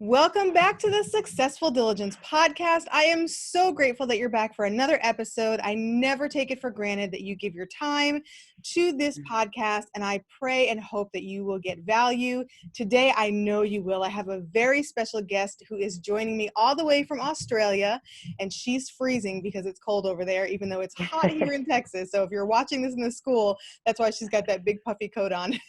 Welcome back to the Successful Diligence podcast. I am so grateful that you're back for another episode. I never take it for granted that you give your time to this podcast, and I pray and hope that you will get value. Today, I know you will. I have a very special guest who is joining me all the way from Australia, and she's freezing because it's cold over there, even though it's hot here in Texas. So if you're watching this in the school, that's why she's got that big puffy coat on.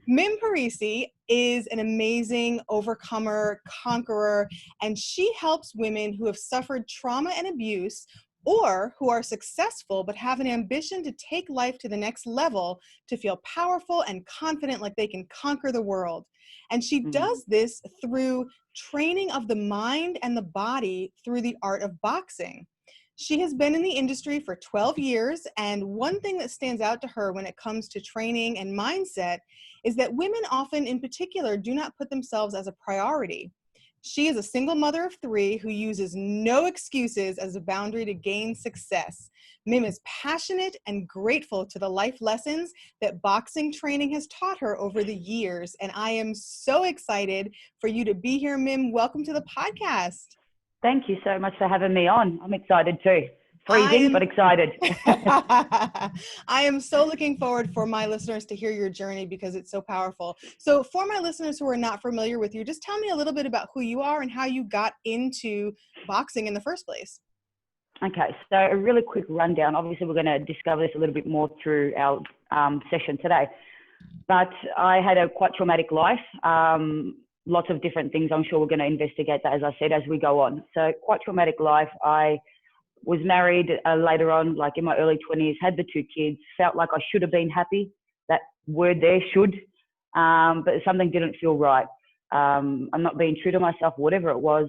Mim Parisi is an amazing overcomer, conqueror, and she helps women who have suffered trauma and abuse or who are successful but have an ambition to take life to the next level to feel powerful and confident like they can conquer the world. And she does this through training of the mind and the body through the art of boxing. She has been in the industry for 12 years, and one thing that stands out to her when it comes to training and mindset is that women often, in particular, do not put themselves as a priority. She is a single mother of 3 who uses no excuses as a boundary to gain success. Mim is passionate and grateful to the life lessons that boxing training has taught her over the years, and I am so excited for you to be here, Mim. Welcome to the podcast. Thank you so much for having me on. I'm excited too. Freezing, but excited. I am so looking forward for my listeners to hear your journey because it's so powerful. So for my listeners who are not familiar with you, just tell me a little bit about who you are and how you got into boxing in the first place. Okay, so a really quick rundown. Obviously, we're going to discover this a little bit more through our session today. But I had a quite traumatic life. Lots of different things. I'm sure we're going to investigate that, as I said, as we go on. So quite traumatic life. I was married later on, like in my early 20s, had the 2 kids, felt like I should have been happy. That word there, should, but something didn't feel right. I'm not being true to myself, whatever it was.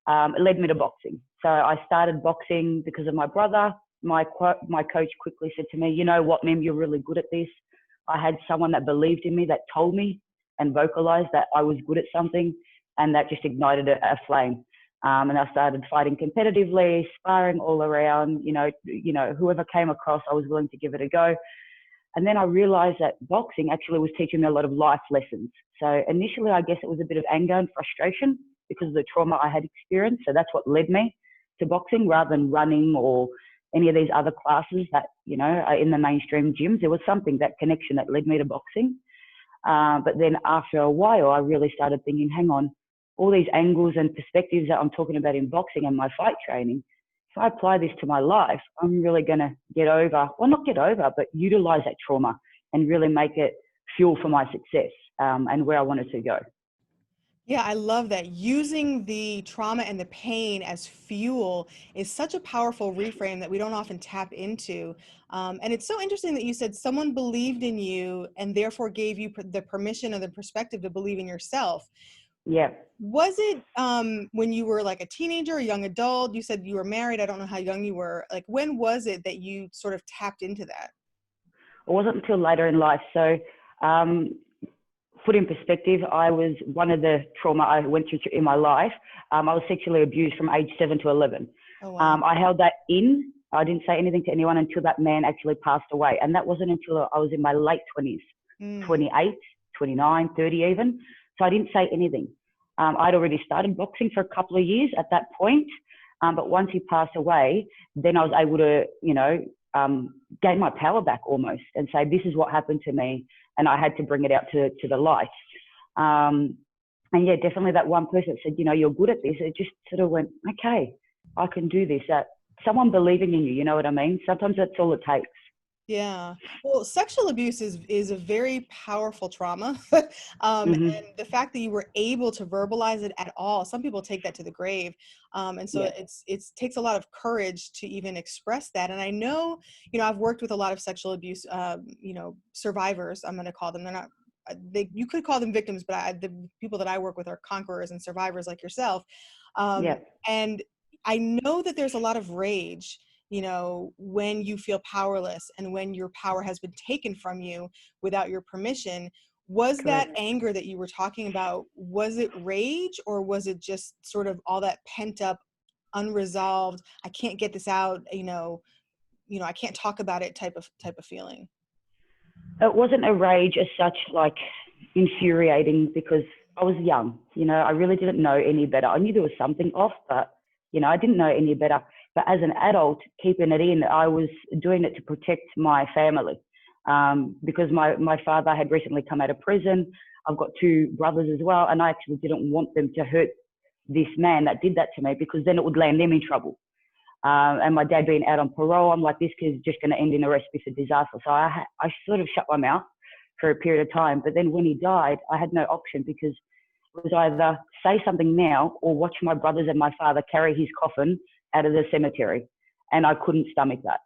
It led me to boxing. So I started boxing because of my brother. My coach quickly said to me, you know what, Mim, you're really good at this. I had someone that believed in me, that told me and vocalized that I was good at something, and that just ignited a flame. And I started fighting competitively, sparring all around, you know, whoever came across, I was willing to give it a go. And then I realized that boxing actually was teaching me a lot of life lessons. So initially, I guess it was a bit of anger and frustration because of the trauma I had experienced. So that's what led me to boxing rather than running or any of these other classes that, you know, are in the mainstream gyms. There was something, that connection that led me to boxing. But then after a while, I really started thinking, hang on, all these angles and perspectives that I'm talking about in boxing and my fight training, if I apply this to my life, I'm really going to not get over, but utilize that trauma and really make it fuel for my success and where I wanted to go. Yeah, I love that. Using the trauma and the pain as fuel is such a powerful reframe that we don't often tap into. And it's so interesting that you said someone believed in you and therefore gave you the permission or the perspective to believe in yourself. Yeah. Was it when you were like a teenager, a young adult? You said you were married. I don't know how young you were. Like, when was it that you sort of tapped into that? It wasn't until later in life. So put in perspective, I was one of the trauma I went through in my life. I was sexually abused from age 7 to 11. Oh, wow. I held that in. I didn't say anything to anyone until that man actually passed away. And that wasn't until I was in my late 20s, 28, 29, 30 even. So I didn't say anything. I'd already started boxing for a couple of years at that point. But once he passed away, then I was able to, you know, gain my power back almost and say, this is what happened to me. And I had to bring it out to the light. And yeah, definitely that one person that said, you know, you're good at this. It just sort of went, okay, I can do this. Someone believing in you, you know what I mean? Sometimes that's all it takes. Yeah. Well, sexual abuse is a very powerful trauma. And the fact that you were able to verbalize it at all, some people take that to the grave. And so it takes a lot of courage to even express that. And I know, you know, I've worked with a lot of sexual abuse, you know, survivors, I'm going to call them. They're not, you could call them victims, but the people that I work with are conquerors and survivors like yourself. And I know that there's a lot of rage, you know, when you feel powerless and when your power has been taken from you without your permission. Was that anger that you were talking about, was it rage, or was it just sort of all that pent up, unresolved, I can't get this out, you know, I can't talk about it type of feeling? It wasn't a rage as such, like infuriating, because I was young, I really didn't know any better. I knew there was something off, but, I didn't know any better. But as an adult, keeping it in, I was doing it to protect my family because my father had recently come out of prison. I've got two brothers as well, and I actually didn't want them to hurt this man that did that to me because then it would land them in trouble. And my dad being out on parole, I'm like, this kid's just going to end in a recipe for disaster. So I sort of shut my mouth for a period of time. But then when he died, I had no option because it was either say something now or watch my brothers and my father carry his coffin out of the cemetery. And I couldn't stomach that.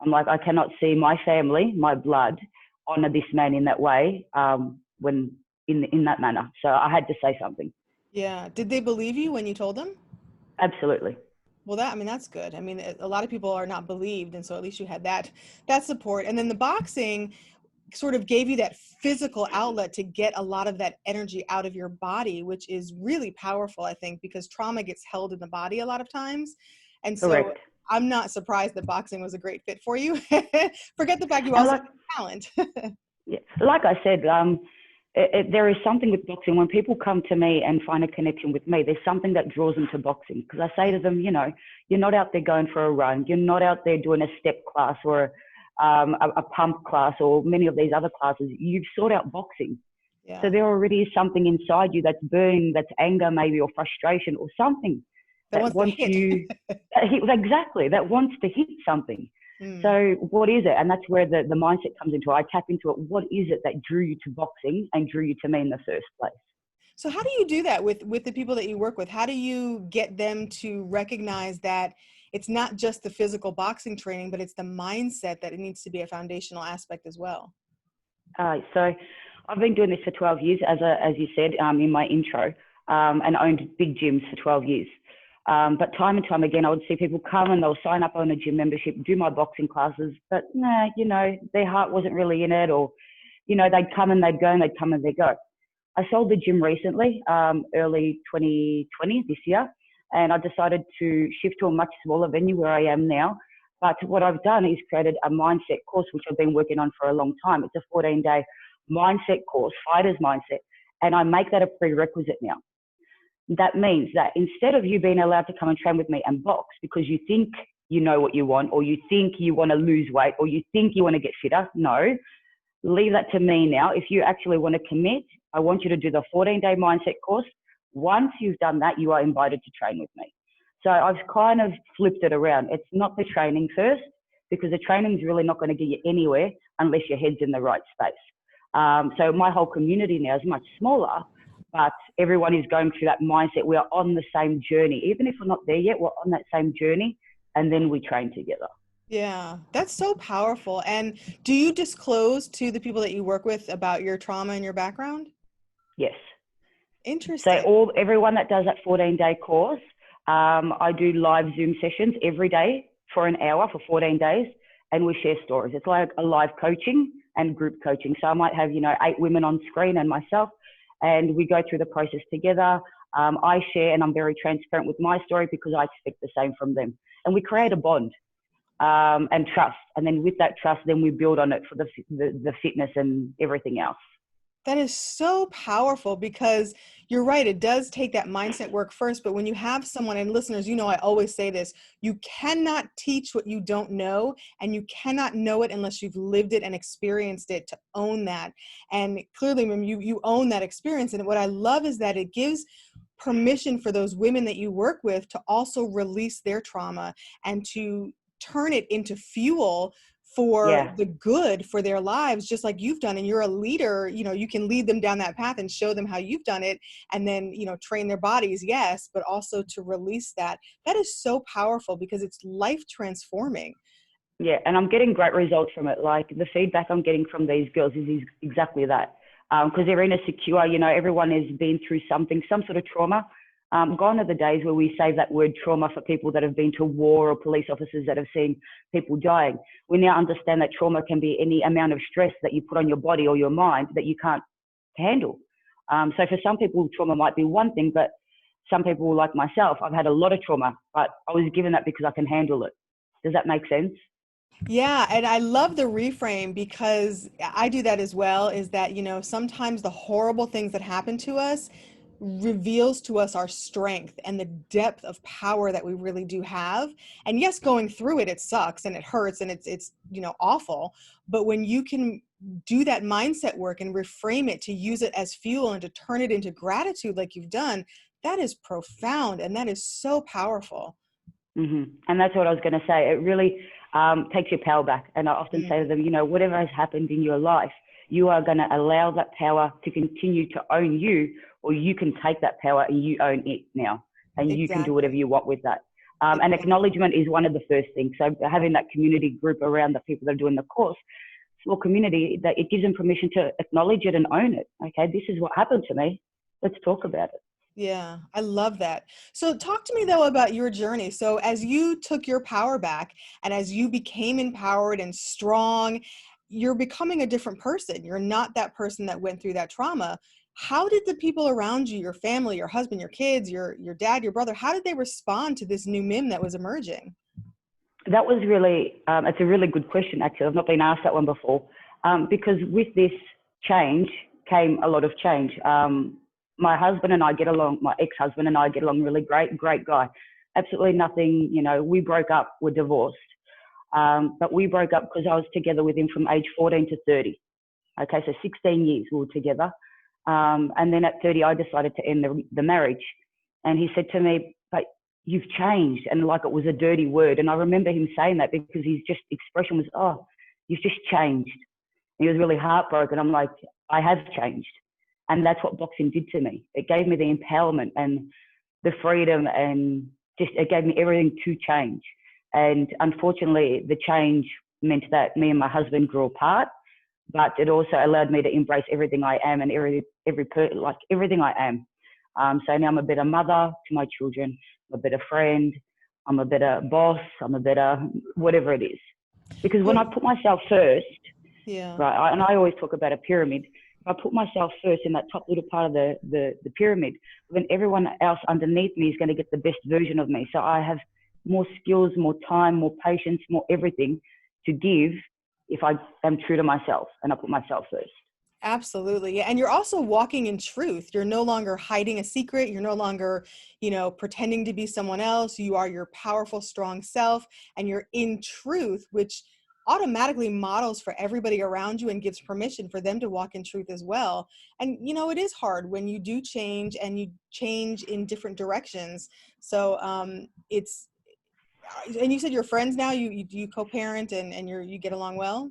I'm like, I cannot see my family, my blood, honor this man in that way when in that manner. So I had to say something. Yeah. Did they believe you when you told them? Absolutely. Well, that's good. I mean, a lot of people are not believed. And so at least you had that support. And then the boxing sort of gave you that physical outlet to get a lot of that energy out of your body, which is really powerful, I think, because trauma gets held in the body a lot of times. And so Correct. I'm not surprised that boxing was a great fit for you. Forget the fact you And also like, have talent. yeah, like I said, there is something with boxing. When people come to me and find a connection with me, there's something that draws them to boxing. Because I say to them, you're not out there going for a run. You're not out there doing a step class or a pump class or many of these other classes. You've sought out boxing. Yeah. So there already is something inside you that's burning, that's anger maybe or frustration or something that wants you, exactly, that wants to hit something. So what is it? And that's where the mindset comes into it. I tap into it. What is it that drew you to boxing and drew you to me in the first place? So how do you do that with the people that you work with? How do you get them to recognize that it's not just the physical boxing training, but it's the mindset that it needs to be a foundational aspect as well? So I've been doing this for 12 years, as you said in my intro, and owned big gyms for 12 years. But time and time again, I would see people come and they'll sign up on a gym membership, do my boxing classes, but their heart wasn't really in it, or, they'd come and they'd go and they'd come and they'd go. I sold the gym recently, early 2020 this year, and I decided to shift to a much smaller venue where I am now. But what I've done is created a mindset course, which I've been working on for a long time. It's a 14-day mindset course, fighter's mindset, and I make that a prerequisite now. That means that instead of you being allowed to come and train with me and box because you think you know what you want, or you think you want to lose weight, or you think you want to get fitter, no, leave that to me now. If you actually want to commit, I want you to do the 14-day mindset course. Once you've done that, you are invited to train with me. So I've kind of flipped it around. It's not the training first, because the training is really not going to get you anywhere unless your head's in the right space. So my whole community now is much smaller, but everyone is going through that mindset. We are on the same journey. Even if we're not there yet, we're on that same journey, and then we train together. Yeah, that's so powerful. And do you disclose to the people that you work with about your trauma and your background? Yes. Interesting. So everyone that does that 14-day course, I do live Zoom sessions every day for an hour for 14 days, and we share stories. It's like a live coaching and group coaching. So I might have, 8 women on screen and myself, and we go through the process together. I share, and I'm very transparent with my story because I expect the same from them. And we create a bond and trust. And then with that trust, then we build on it for the fitness and everything else. That is so powerful, because you're right. It does take that mindset work first. But when you have someone, and listeners, I always say this, you cannot teach what you don't know, and you cannot know it unless you've lived it and experienced it to own that. And clearly, Mim, you own that experience. And what I love is that it gives permission for those women that you work with to also release their trauma and to turn it into fuel for the good for their lives, just like you've done. And you're a leader, you can lead them down that path and show them how you've done it, and then, train their bodies, yes, but also to release that. That is so powerful, because it's life transforming. Yeah, and I'm getting great results from it. Like, the feedback I'm getting from these girls is exactly that. Because they're insecure, everyone has been through something, some sort of trauma. Gone are the days where we save that word trauma for people that have been to war, or police officers that have seen people dying. We now understand that trauma can be any amount of stress that you put on your body or your mind that you can't handle. So for some people, trauma might be one thing, but some people, like myself, I've had a lot of trauma, but I was given that because I can handle it. Does that make sense? Yeah, and I love the reframe, because I do that as well, is that, sometimes the horrible things that happen to us, reveals to us our strength and the depth of power that we really do have. And yes, going through it, it sucks and it hurts and it's, awful. But when you can do that mindset work and reframe it to use it as fuel and to turn it into gratitude, like you've done, that is profound. And that is so powerful. And that's what I was going to say. It really takes your power back. And I often say to them, whatever has happened in your life, you are going to allow that power to continue to own you, or you can take that power and you own it now. And you can do whatever you want with that. And acknowledgement is one of the first things. So having that community group around the people that are doing the course, small community, that it gives them permission to acknowledge it and own it. Okay, this is what happened to me. Let's talk about it. Yeah, I love that. So talk to me though about your journey. So as you took your power back and as you became empowered and strong, you're becoming a different person. You're not that person that went through that trauma. How did the people around you, your family, your husband, your kids, your dad, your brother, how did they respond to this new Mim that was emerging? That was really, it's a really good question, actually. I've not been asked that one before. Because with this change came a lot of change. My husband and I get along, my ex-husband and I get along really great guy. Absolutely nothing, we broke up, we're divorced. But we broke up because I was together with him from age 14 to 30. Okay, so 16 years we were together. And then at 30, I decided to end the marriage. And he said to me, but you've changed. And like it was a dirty word. And I remember him saying that because his just expression was, oh, you've just changed. And he was really heartbroken. I'm like, I have changed. And that's what boxing did to me. It gave me the empowerment and the freedom, and just it gave me everything to change. And unfortunately, the change meant that me and my husband grew apart, but it also allowed me to embrace everything I am and everything I am. So now I'm a better mother to my children, I'm a better friend, I'm a better boss, I'm a better whatever it is. Because when I put myself first, right, and I always talk about a pyramid, if I put myself first in that top little part of the pyramid, then everyone else underneath me is going to get the best version of me. So I have more skills, more time, more patience, more everything to give if I am true to myself and I put myself first. Absolutely. Yeah. And you're also walking in truth. You're no longer hiding a secret. You're no longer, pretending to be someone else. You are your powerful, strong self, and you're in truth, which automatically models for everybody around you and gives permission for them to walk in truth as well. And, it is hard when you do change and you change in different directions. So and you said you're friends now, you co-parent and you get along well?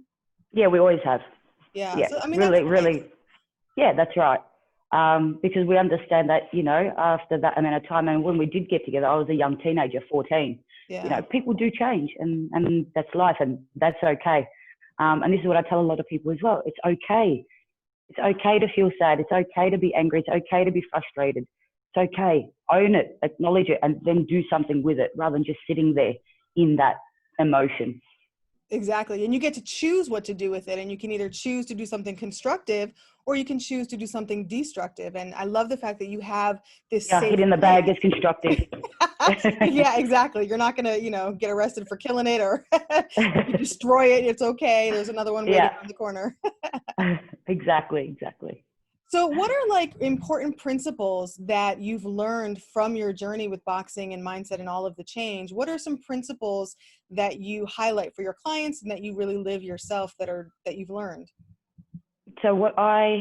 Yeah, we always have. Yeah. So, really, that's nice. really. Yeah, that's right. Because we understand that, after that amount of time, and when we did get together, I was a young teenager, 14. Yeah. People do change, and that's life, and that's okay. And this is what I tell a lot of people as well. It's okay. It's okay to feel sad. It's okay to be angry. It's okay to be frustrated. It's okay. Own it, acknowledge it, and then do something with it rather than just sitting there in that emotion. Exactly. And you get to choose what to do with it. And you can either choose to do something constructive or you can choose to do something destructive. And I love the fact that you have this safe hit in the bag is constructive. Yeah, exactly. You're not going to, get arrested for killing it, or if you destroy it, it's okay. There's another one waiting around the corner. Exactly. So what are important principles that you've learned from your journey with boxing and mindset and all of the change? What are some principles that you highlight for your clients and that you really live yourself that you've learned? So what I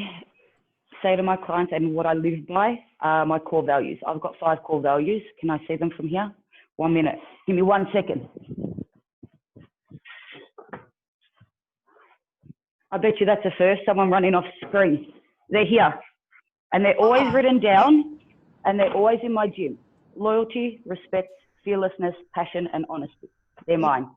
say to my clients and what I live by are my core values. I've got 5 core values. Can I see them from here? 1 minute. Give me 1 second. I bet you that's a first. Someone running off screen. They're here. And they're always written down, and they're always in my gym. Loyalty, respect, fearlessness, passion, and honesty. They're mine.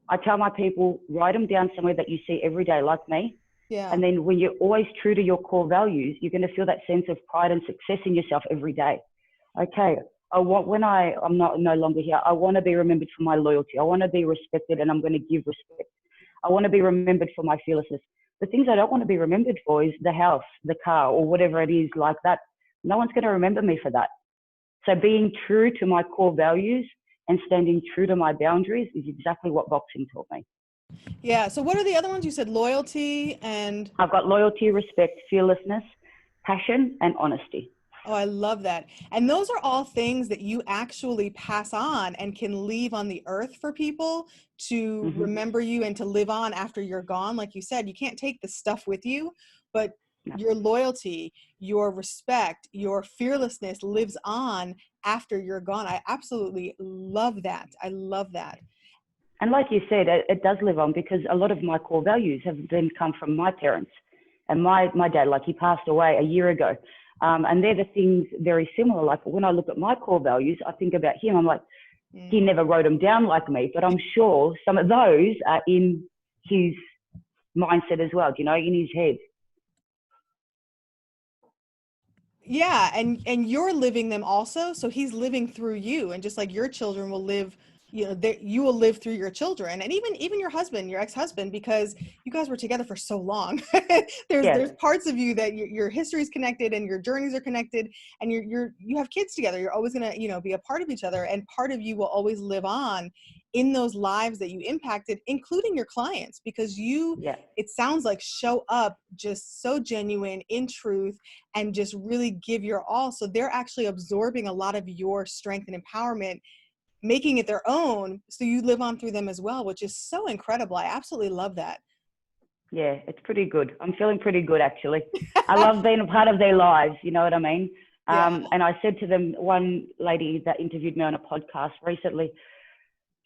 I tell my people, write them down somewhere that you see every day, like me. Yeah. And then when you're always true to your core values, you're going to feel that sense of pride and success in yourself every day. Okay, when I'm no longer here, I want to be remembered for my loyalty. I want to be respected, and I'm going to give respect. I want to be remembered for my fearlessness. The things I don't want to be remembered for is the house, the car, or whatever it is like that. No one's going to remember me for that. So being true to my core values and standing true to my boundaries is exactly what boxing taught me. Yeah. So what are the other ones? You said loyalty and... I've got loyalty, respect, fearlessness, passion, and honesty. Oh, I love that. And those are all things that you actually pass on and can leave on the earth for people to Hmm. remember you and to live on after you're gone. Like you said, you can't take the stuff with you, but No. your loyalty, your respect, your fearlessness lives on after you're gone. I absolutely love that. I love that. And like you said, it does live on because a lot of my core values have been come from my parents. And my dad, like he passed away a year ago. And they're the things very similar. Like when I look at my core values, I think about him. I'm like, he never wrote them down like me, but I'm sure some of those are in his mindset as well, you know, in his head. Yeah, and you're living them also, so he's living through you, and just like your children will live, you will live through your children, and even your husband, your ex-husband, because you guys were together for so long. Yeah, There's parts of you that your history is connected and your journeys are connected, and you have kids together. You're always gonna be a part of each other, and part of you will always live on in those lives that you impacted, including your clients, because you, yeah, it sounds like, show up just so genuine in truth and just really give your all. So they're actually absorbing a lot of your strength and empowerment, making it their own. So you live on through them as well, which is so incredible. I absolutely love that. yeah, it's pretty good. I'm feeling pretty good actually. I love being a part of their lives, you know what I mean? Yeah. And I said to them, one lady that interviewed me on a podcast recently,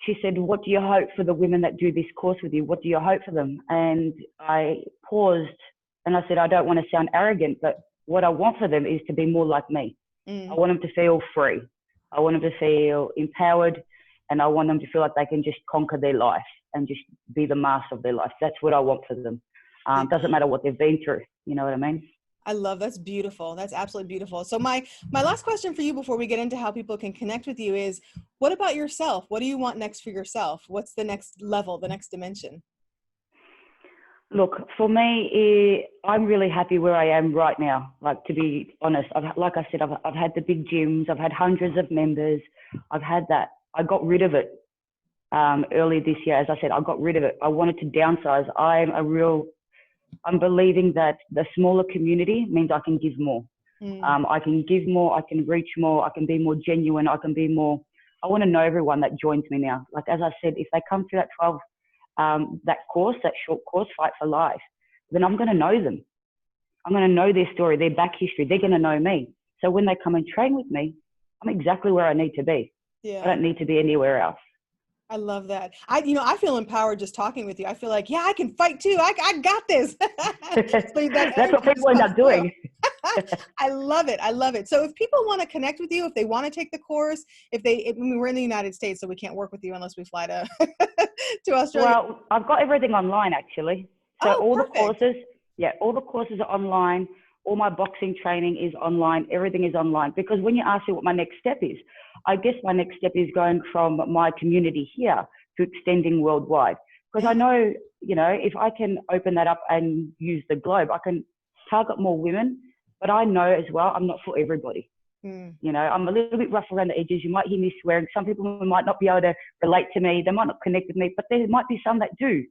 she said, what do you hope for the women that do this course with you? What do you hope for them? And I paused and I said, I don't want to sound arrogant, but what I want for them is to be more like me. I Mm. want them to feel free. I want them to feel empowered, and I want them to feel like they can just conquer their life and just be the master of their life. That's what I want for them. Doesn't matter what they've been through. You know what I mean? I love, that's beautiful. That's absolutely beautiful. So my last question for you before we get into how people can connect with you is, what about yourself? What do you want next for yourself? What's the next level, the next dimension? Look, for me, I'm really happy where I am right now. Like, to be honest, like I said, I've had the big gyms. I've had hundreds of members. I've had that. I got rid of it early this year. As I said, I got rid of it. I wanted to downsize. I'm believing that the smaller community means I can give more. Mm. I can give more. I can reach more. I can be more genuine. I can be more. I want to know everyone that joins me now. Like, as I said, if they come through that that course, that short course, Fight for Life, then I'm going to know them. I'm going to know their story, their back history. They're going to know me. So when they come and train with me, I'm exactly where I need to be. I Yeah. don't need to be anywhere else. I love that. I feel empowered just talking with you. I feel like, yeah, I can fight too. I got this. So that That's what energy just people end comes up through. doing. I love it. I love it. So if people want to connect with you, if they want to take the course, I mean, we're in the United States, so we can't work with you unless we fly to to Australia. Well, I've got everything online actually. So Oh, all the perfect. courses, yeah, all the courses are online. All my boxing training is online. Everything is online. Because when you ask me what my next step is, I guess my next step is going from my community here to extending worldwide. Because I Yeah. know, if I can open that up and use the globe, I can target more women. But I know as well, I'm not for everybody. Mm. I'm a little bit rough around the edges. You might hear me swearing. Some people might not be able to relate to me. They might not connect with me, but there might be some that do.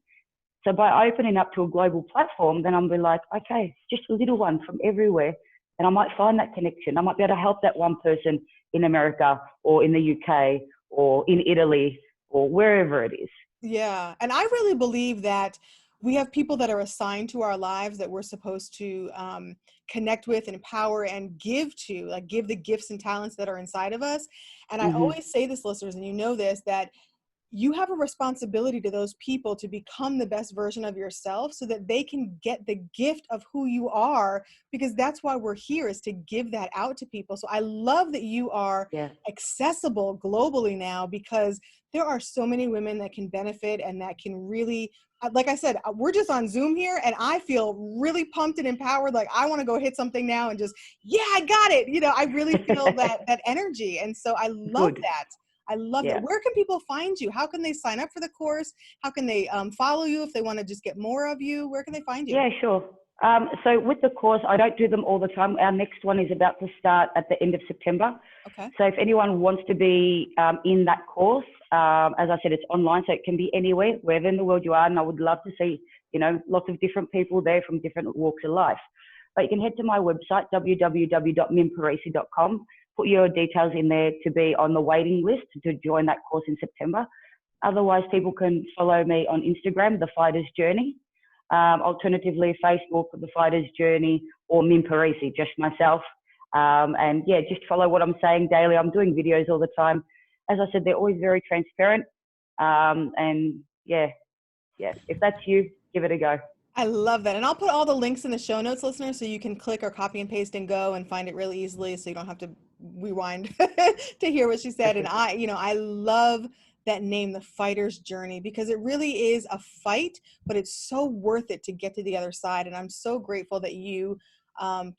So by opening up to a global platform, then I'm be like, okay, just a little one from everywhere. And I might find that connection. I might be able to help that one person in America or in the UK or in Italy or wherever it is. Yeah. And I really believe that we have people that are assigned to our lives that we're supposed to connect with and empower and give to, like give the gifts and talents that are inside of us. And I Mm-hmm. always say this, listeners, and you know this, that you have a responsibility to those people to become the best version of yourself so that they can get the gift of who you are, because that's why we're here, is to give that out to people. So I love that you are Yeah. accessible globally now, because there are so many women that can benefit and that can really, like I said, we're just on Zoom here and I feel really pumped and empowered. Like I want to go hit something now and just, yeah, I got it. I really feel that energy. And so I love Good. that. I love Yeah. that. Where can people find you? How can they sign up for the course? How can they follow you if they want to just get more of you? Where can they find you? Yeah, sure. So with the course, I don't do them all the time. Our next one is about to start at the end of September. Okay. So if anyone wants to be in that course, as I said, it's online, so it can be anywhere, wherever in the world you are. And I would love to see, lots of different people there from different walks of life. But you can head to my website, www.mimparisi.com, put your details in there to be on the waiting list to join that course in September. Otherwise, people can follow me on Instagram, The Fighter's Journey. Alternatively, Facebook, The Fighter's Journey, or Mim Parisi, just myself. And yeah, just follow what I'm saying daily. I'm doing videos all the time. As I said, they're always very transparent. And yeah, if that's you, give it a go. I love that. And I'll put all the links in the show notes, listeners, so you can click or copy and paste and go and find it really easily, so you don't have to rewind to hear what she said. And I love that name, The Fighter's Journey, because it really is a fight, but it's so worth it to get to the other side. And I'm so grateful that you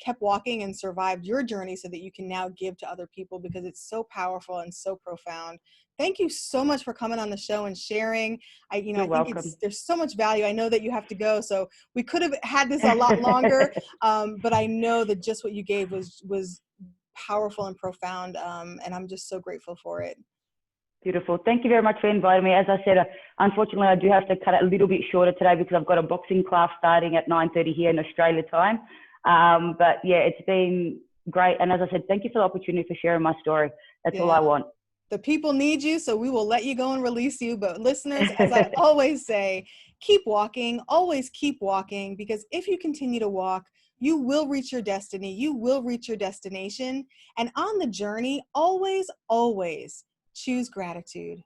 kept walking and survived your journey so that you can now give to other people, because it's so powerful and so profound. Thank you so much for coming on the show and sharing. I You're think welcome. there's so much value. I know that you have to go, so we could have had this a lot longer, but I know that just what you gave was powerful and profound, and I'm just so grateful for it. Beautiful. Thank you very much for inviting me. As I said, unfortunately, I do have to cut it a little bit shorter today because I've got a boxing class starting at 9:30 here in Australia time. But yeah, it's been great. And as I said, thank you for the opportunity for sharing my story. That's all I want. The people need you, so we will let you go and release you. But listeners, as I always say, keep walking, always keep walking, because if you continue to walk, you will reach your destiny. You will reach your destination. And on the journey, always, always choose gratitude.